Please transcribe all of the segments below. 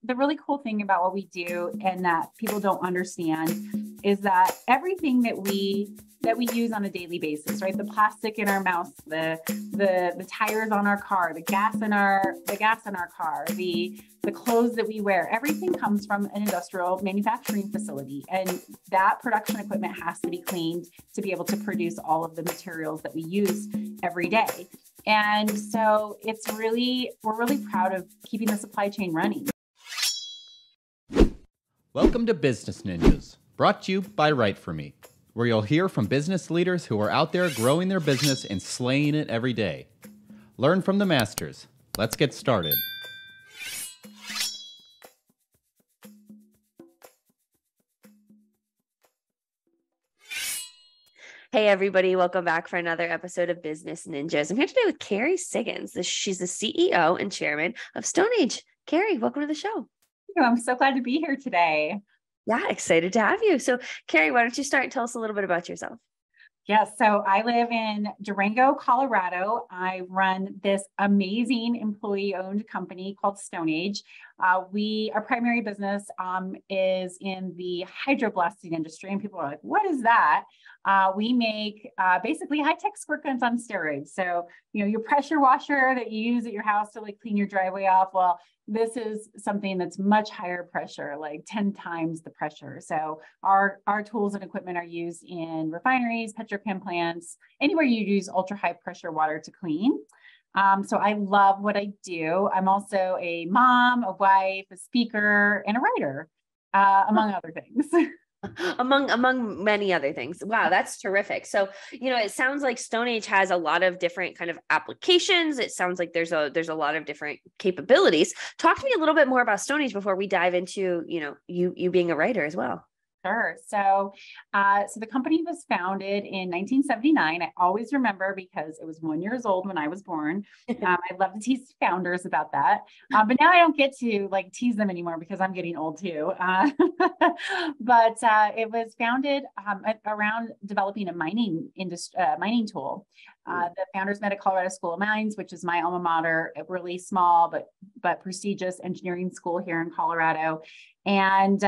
the really cool thing about what we do and that people don't understand is that everything that we use on a daily basis, right? The plastic in our mouth, the tires on our car, the gas in our car, the clothes that we wear, everything comes from an industrial manufacturing facility. And that production equipment has to be cleaned to be able to produce all of the materials that we use every day. And so we're really proud of keeping the supply chain running. Welcome to Business Ninjas, brought to you by WriteForMe, where you'll hear from business leaders who are out there growing their business and slaying it every day. Learn from the masters. Let's get started. Hey, everybody. Welcome back for another episode of Business Ninjas. I'm here today with Kerry Siggins. She's the CEO and Chairman of StoneAge. Kerry, welcome to the show. I'm so glad to be here today. Yeah, excited to have you. So, Kerry, why don't you start and tell us a little bit about yourself? Yes. So I live in Durango, Colorado. I run this amazing employee-owned company called StoneAge. Our primary business is in the hydroblasting industry, and people are like, "What is that?" We make basically high-tech squirt guns on steroids. So your pressure washer that you use at your house to clean your driveway off. Well, this is something that's much higher pressure, like 10 times the pressure. So our tools and equipment are used in refineries, petrochem plants, anywhere you use ultra high pressure water to clean. So I love what I do. I'm also a mom, a wife, a speaker, and a writer, among other things. Among many other things. Wow, that's terrific. So, it sounds like StoneAge has a lot of different kind of applications. It sounds like there's a lot of different capabilities. Talk to me a little bit more about StoneAge before we dive into, you being a writer as well. Sure. So the company was founded in 1979. I always remember because it was 1 year old when I was born. I love to tease founders about that. But now I don't get to tease them anymore because I'm getting old too. But it was founded around developing a mining tool. The founders met at Colorado School of Mines, which is my alma mater, a really small but prestigious engineering school here in Colorado. And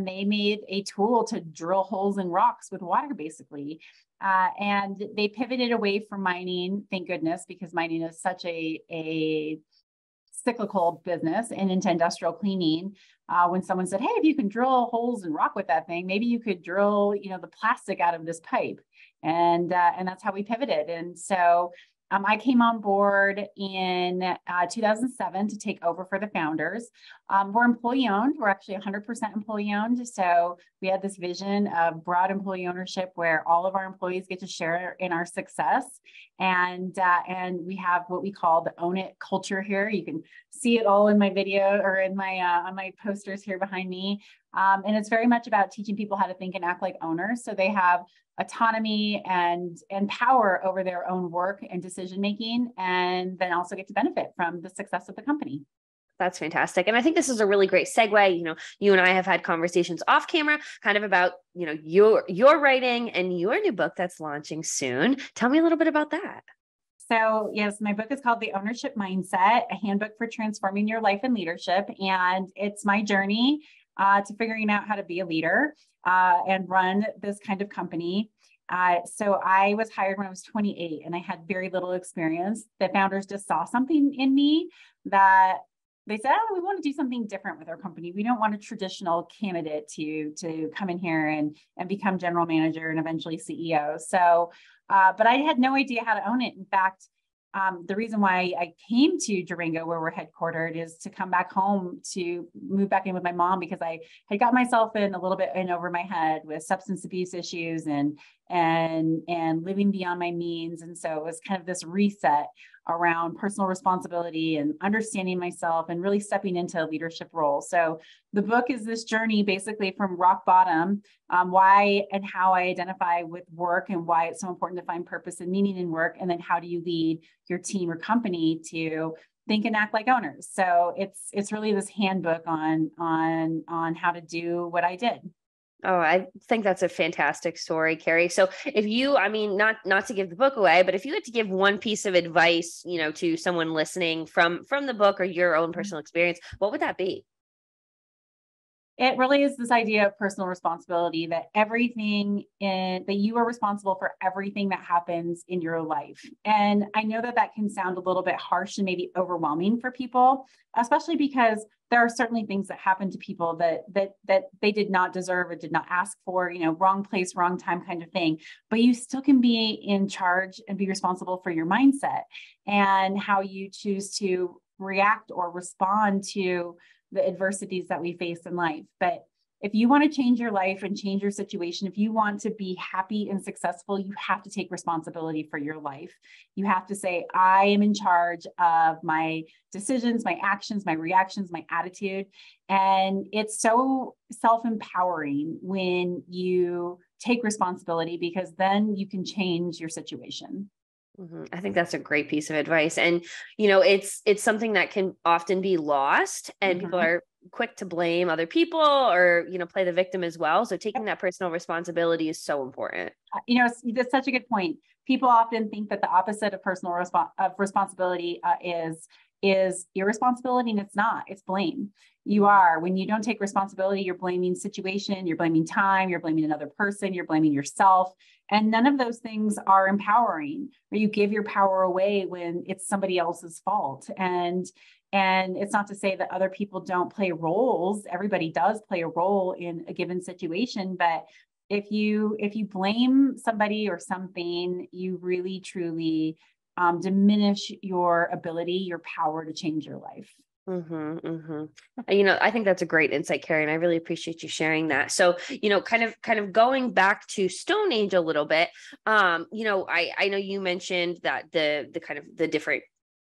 they made a tool to drill holes in rocks with water, basically. And they pivoted away from mining, thank goodness, because mining is such a cyclical business, and into industrial cleaning. When someone said, "Hey, if you can drill holes in rock with that thing, maybe you could drill, the plastic out of this pipe." And that's how we pivoted. And so I came on board in 2007 to take over for the founders. We're employee owned. We're actually 100% employee owned. So we had this vision of broad employee ownership where all of our employees get to share in our success. And we have what we call the Own It culture here. You can see it all in my video or in my on my posters here behind me. And it's very much about teaching people how to think and act like owners. So they have autonomy and power over their own work and decision making, and then also get to benefit from the success of the company. That's fantastic. And I think this is a really great segue. You and I have had conversations off camera kind of about, your writing and your new book that's launching soon. Tell me a little bit about that. So yes, my book is called The Ownership Mindset, a handbook for transforming your life and leadership. And it's my journey to figuring out how to be a leader and run this kind of company. So I was hired when I was 28 and I had very little experience. The founders just saw something in me that they said, "Oh, we want to do something different with our company. We don't want a traditional candidate to come in here and become general manager and eventually CEO." So, but I had no idea how to own it. In fact, the reason why I came to Durango, where we're headquartered, is to come back home, to move back in with my mom, because I had got myself in a little bit in over my head with substance abuse issues and living beyond my means. And so it was kind of this reset around personal responsibility and understanding myself and really stepping into a leadership role. So the book is this journey basically from rock bottom, why and how I identify with work and why it's so important to find purpose and meaning in work. And then how do you lead your team or company to think and act like owners? So it's really this handbook on how to do what I did. Oh, I think that's a fantastic story, Kerry. So if you, not to give the book away, but if you had to give one piece of advice, to someone listening from the book or your own personal experience, what would that be? It really is this idea of personal responsibility, that that you are responsible for everything that happens in your life. And I know that that can sound a little bit harsh and maybe overwhelming for people, especially because there are certainly things that happen to people that they did not deserve or did not ask for, wrong place, wrong time kind of thing. But you still can be in charge and be responsible for your mindset and how you choose to react or respond to the adversities that we face in life. But if you want to change your life and change your situation, if you want to be happy and successful, you have to take responsibility for your life. You have to say, I am in charge of my decisions, my actions, my reactions, my attitude. And it's so self-empowering when you take responsibility, because then you can change your situation. I think that's a great piece of advice. And, it's something that can often be lost, and people are quick to blame other people or, play the victim as well. So taking that personal responsibility is so important. That's such a good point. People often think that the opposite of responsibility is irresponsibility, and it's not. It's blame. When you don't take responsibility, you're blaming situation, you're blaming time, you're blaming another person, you're blaming yourself. And none of those things are empowering, or you give your power away when it's somebody else's fault. And it's not to say that other people don't play roles. Everybody does play a role in a given situation. But if you blame somebody or something, you really, truly diminish your ability, your power to change your life. I think that's a great insight, Kerry, and I really appreciate you sharing that. So, kind of going back to StoneAge a little bit, I know you mentioned that the kind of the different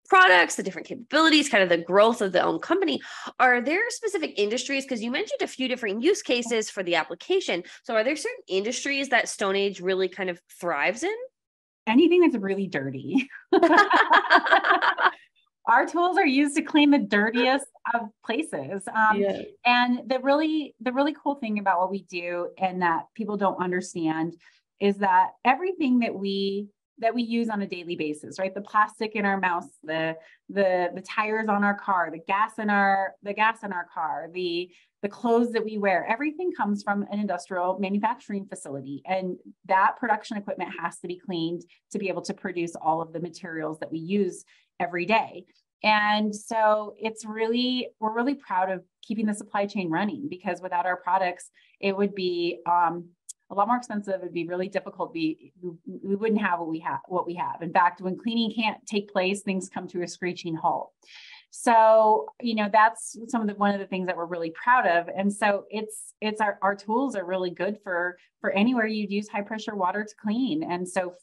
products, the different capabilities, kind of the growth of the own company. Are there specific industries? Because you mentioned a few different use cases for the application. So are there certain industries that StoneAge really kind of thrives in? Anything that's really dirty. Our tools are used to clean the dirtiest of places. And the really cool thing about what we do, and that people don't understand, is that everything that we use on a daily basis, right? The plastic in our mouth, the tires on our car, the gas in our car, the clothes that we wear, everything comes from an industrial manufacturing facility. And that production equipment has to be cleaned to be able to produce all of the materials that we use every day. And so we're really proud of keeping the supply chain running, because without our products, it would be a lot more expensive. It'd be really difficult. We wouldn't have what we have. In fact, when cleaning can't take place, things come to a screeching halt. So, that's one of the things that we're really proud of. And so it's our tools are really good for anywhere you'd use high pressure water to clean. And so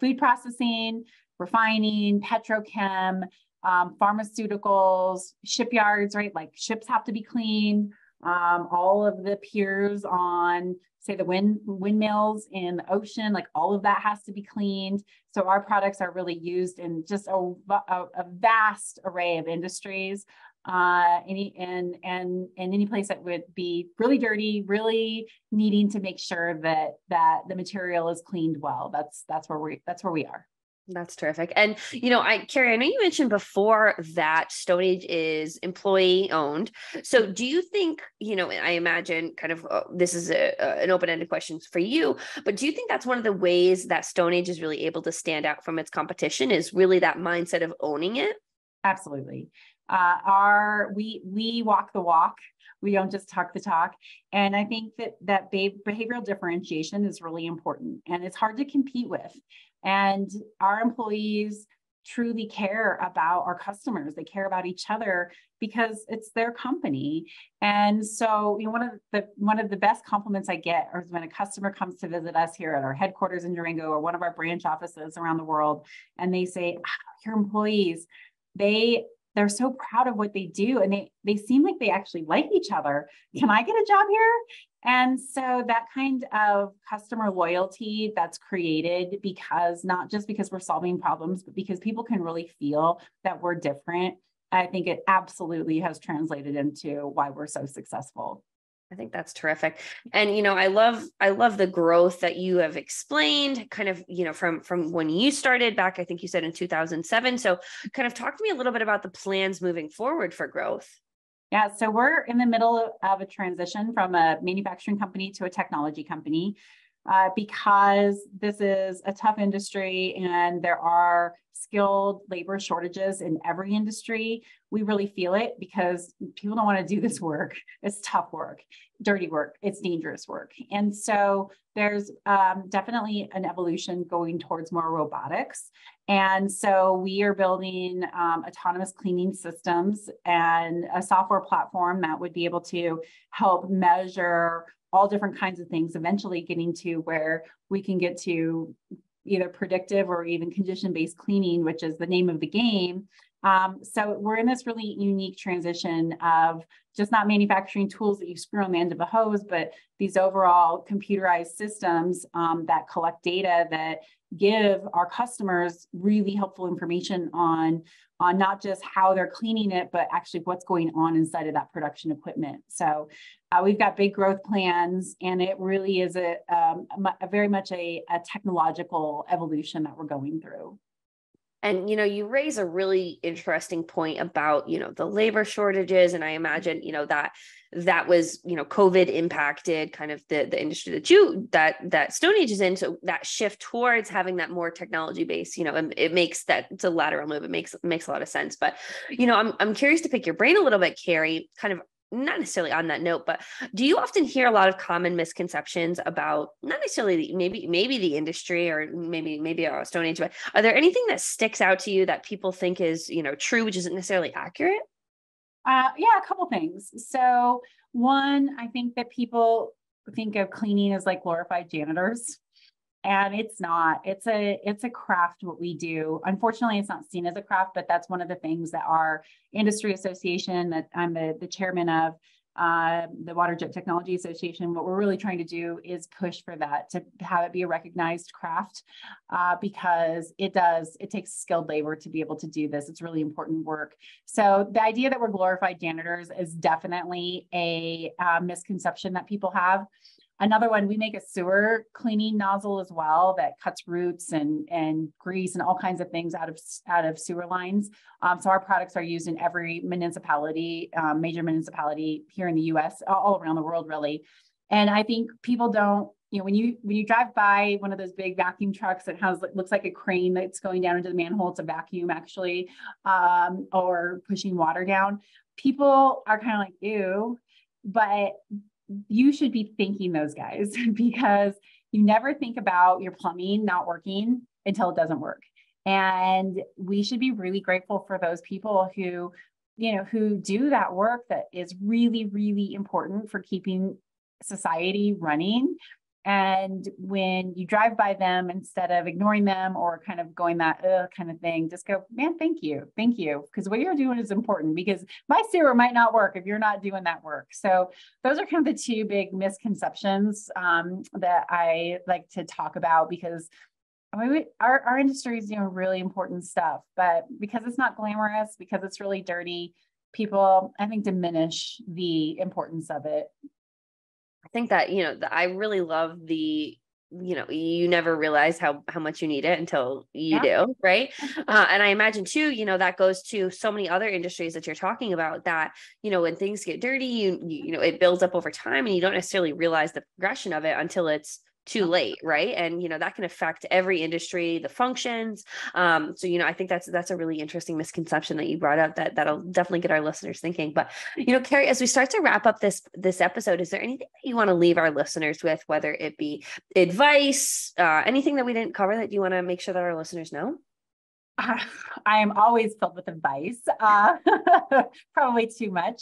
food processing, refining, petrochem, pharmaceuticals, shipyards, right? Like ships have to be cleaned. All of the piers on, say, the windmills in the ocean, like all of that has to be cleaned. So our products are really used in just a vast array of industries. Any place that would be really dirty, really needing to make sure that the material is cleaned well. That's where we are. That's terrific. And, Kerry, I know you mentioned before that StoneAge is employee owned. So do you think, I imagine kind of this is an open-ended question for you, but do you think that's one of the ways that StoneAge is really able to stand out from its competition, is really that mindset of owning it? Absolutely. We walk the walk. We don't just talk the talk. And I think that behavioral differentiation is really important, and it's hard to compete with. And our employees truly care about our customers. They care about each other because it's their company. And so, one of the best compliments I get is when a customer comes to visit us here at our headquarters in Durango or one of our branch offices around the world, and they say, your employees, they're so proud of what they do, and they seem like they actually like each other. Can I get a job here? And so that kind of customer loyalty that's created, because not just because we're solving problems, but because people can really feel that we're different, I think it absolutely has translated into why we're so successful. I think that's terrific. And, I love the growth that you have explained, kind of, from when you started back, I think you said in 2007. So kind of talk to me a little bit about the plans moving forward for growth. Yeah, so we're in the middle of a transition from a manufacturing company to a technology company because this is a tough industry and there are skilled labor shortages in every industry. We really feel it because people don't want to do this work. It's tough work, dirty work, it's dangerous work. And so there's definitely an evolution going towards more robotics. And so we are building autonomous cleaning systems and a software platform that would be able to help measure all different kinds of things, eventually getting to where we can get to either predictive or even condition-based cleaning, which is the name of the game. So we're in this really unique transition of just not manufacturing tools that you screw on the end of a hose, but these overall computerized systems that collect data that give our customers really helpful information on not just how they're cleaning it, but actually what's going on inside of that production equipment. So we've got big growth plans, and it really is a very much a technological evolution that we're going through. And, you raise a really interesting point about, the labor shortages. And I imagine, that was, COVID impacted kind of the industry that StoneAge is in. So that shift towards having that more technology based, it makes that, it's a lateral move. It makes a lot of sense. But, I'm curious to pick your brain a little bit, Kerry, kind of not necessarily on that note, but do you often hear a lot of common misconceptions about not necessarily maybe the industry or maybe StoneAge, but are there anything that sticks out to you that people think is, true, which isn't necessarily accurate? Yeah, a couple things. So one, I think that people think of cleaning as like glorified janitors. And it's not. It's a craft, what we do. Unfortunately, it's not seen as a craft, but that's one of the things that our industry association, that I'm the chairman of, the Water Jet Technology Association, what we're really trying to do is push for that, to have it be a recognized craft, because it takes skilled labor to be able to do this. It's really important work. So the idea that we're glorified janitors is definitely a misconception that people have. Another one, we make a sewer cleaning nozzle as well that cuts roots and grease and all kinds of things out of sewer lines. So our products are used in every municipality, major municipality here in the US, all around the world, really. And I think people don't, when you drive by one of those big vacuum trucks that looks like a crane that's going down into the manhole, it's a vacuum actually, or pushing water down. People are kind of like, ew, but you should be thanking those guys because you never think about your plumbing not working until it doesn't work. And we should be really grateful for those people who do that work that is really, really important for keeping society running. And when you drive by them, instead of ignoring them or kind of going that kind of thing, just go, man, thank you. Because what you're doing is important, because my sewer might not work if you're not doing that work. So those are kind of the two big misconceptions that I like to talk about, because our industry is doing really important stuff, but because it's not glamorous, because it's really dirty, people, I think, diminish the importance of it. I think that, I really love the, you never realize how much you need it until you do. Right. And I imagine too, that goes to so many other industries that you're talking about, that, when things get dirty, it builds up over time and you don't necessarily realize the progression of it until it's too late. Right. And, that can affect every industry, the functions. So, I think that's a really interesting misconception that you brought up that'll definitely get our listeners thinking. But, Kerry, as we start to wrap up this episode, is there anything that you want to leave our listeners with, whether it be advice, anything that we didn't cover that you want to make sure that our listeners know? I am always filled with advice, probably too much.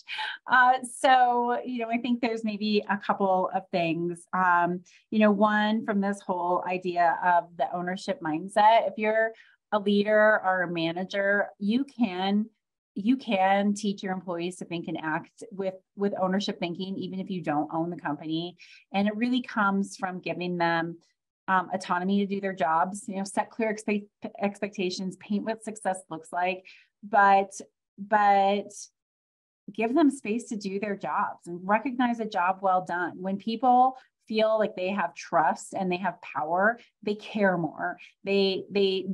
So, I think there's maybe a couple of things. One, from this whole idea of the ownership mindset. If you're a leader or a manager, you can teach your employees to think and act with ownership thinking, even if you don't own the company. And it really comes from giving them autonomy to do their jobs, set clear expectations, paint what success looks like, but give them space to do their jobs and recognize a job well done. When people feel like they have trust and they have power, they care more. They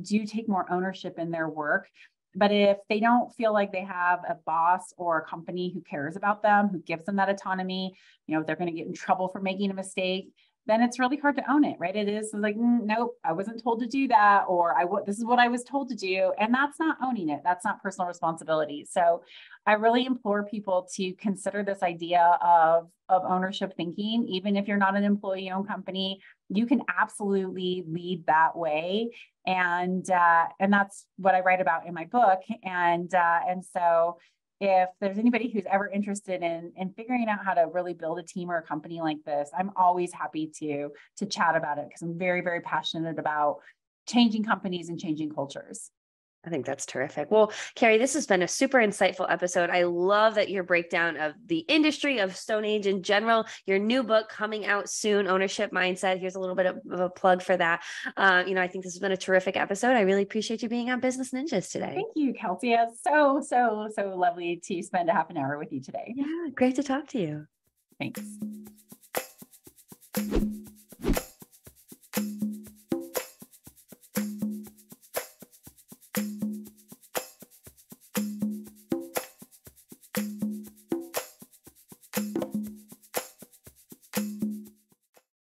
do take more ownership in their work. But if they don't feel like they have a boss or a company who cares about them, who gives them that autonomy, if they're going to get in trouble for making a mistake, then it's really hard to own it, right? It is like, nope, I wasn't told to do that, or this is what I was told to do. And that's not owning it. That's not personal responsibility. So I really implore people to consider this idea of ownership thinking. Even if you're not an employee-owned company, you can absolutely lead that way. And that's what I write about in my book. And so if there's anybody who's ever interested in figuring out how to really build a team or a company like this, I'm always happy to chat about it, because I'm very, very passionate about changing companies and changing cultures. I think that's terrific. Well, Kerry, this has been a super insightful episode. I love that your breakdown of the industry of StoneAge in general, your new book coming out soon, Ownership Mindset. Here's a little bit of a plug for that. I think this has been a terrific episode. I really appreciate you being on Business Ninjas today. Thank you, Kelsey. It's so lovely to spend a half an hour with you today. Yeah, great to talk to you. Thanks.